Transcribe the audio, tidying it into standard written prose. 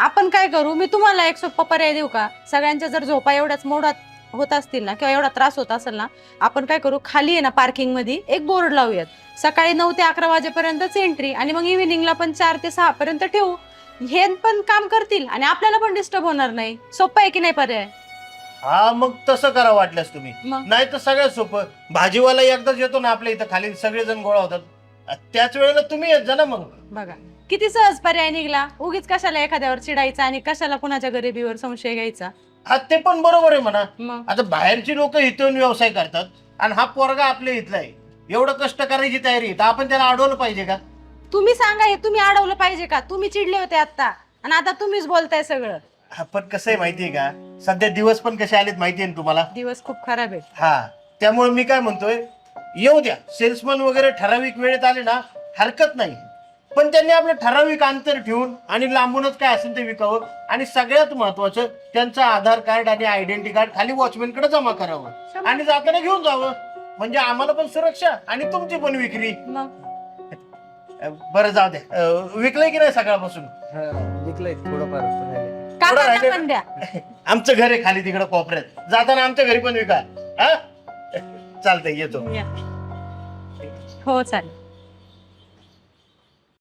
आपण काय करू, मी तुम्हाला एक सोपा पर्याय देऊ का? सगळ्यांच्या जर झोपा एवढ्याच मोडात होत असतील ना किंवा एवढा त्रास होत असेल ना, आपण काय करू, खाली आहे ना पार्किंग मध्ये एक बोर्ड लावूयात. सकाळी 9 ते 11 वाजेपर्यंतच एंट्री आणि मग इव्हिनिंगला पण 4 ते 6 पर्यंत ठेवू. हे पण काम करतील आणि आपल्याला पण डिस्टर्ब होणार नाही. सोपं आहे की नाही पर्याय? हा मग तसं करा वाटल्यास तुम्ही. मग नाही तर सगळ्यात सोपं, भाजीवाला एकदाच येतो ना आपल्या इथं, खाली सगळेजण गोळा होतात, त्याच वेळेला तुम्ही येत जा ना. मग बघा किती सहज पर्याय निघला. उगीच कशाला एखाद्यावर चिडायचा आणि कशाला कुणाच्या गरिबीवर संशय घ्यायचा. हा ते पण बरोबर आहे म्हणा. मग आता बाहेरची लोक इथून व्यवसाय करतात आणि हा पोरगा आपल्या इथला आहे, एवढं कष्ट करायची तयारी आहे, तर आपण त्याला अडवलं पाहिजे का? तुम्ही सांगा, हे तुम्ही अडवलं पाहिजे का? तुम्ही चिडले होते आता आणि आता तुम्हीच बोलताय सगळं. पण कसं आहे माहितीये का, सध्या दिवस पण कसे आलेत माहितीये ना तुम्हाला. दिवस खूप खराब आहे. हा त्यामुळे मी काय म्हणतोय, येऊ द्या सेल्समन वगैरे ठराविक वेळेत आले ना, हरकत नाही. पण त्यांनी आपलं ठराविक अंतर ठेवून आणि लांबूनच काय असेल ते विकावं. आणि सगळ्यात महत्वाचं, त्यांचं आधार कार्ड आणि आयडेंटिटी कार्ड खाली वॉचमॅनकडे जमा करावं आणि जाताना घेऊन जावं. म्हणजे आम्हाला पण सुरक्षा आणि तुमची पण विक्री. मग बरं जाऊ द्या, विकलंय की नाही सकाळपासून? विकलंय थोडंफार राहिलंय. काकांना राहिले पण द्या. आमचं घर आहे खाली तिकडे कोपऱ्यात, जाताना आमच्या घरी पण विका. हा चालतंय, येतो. या. हो चालेल.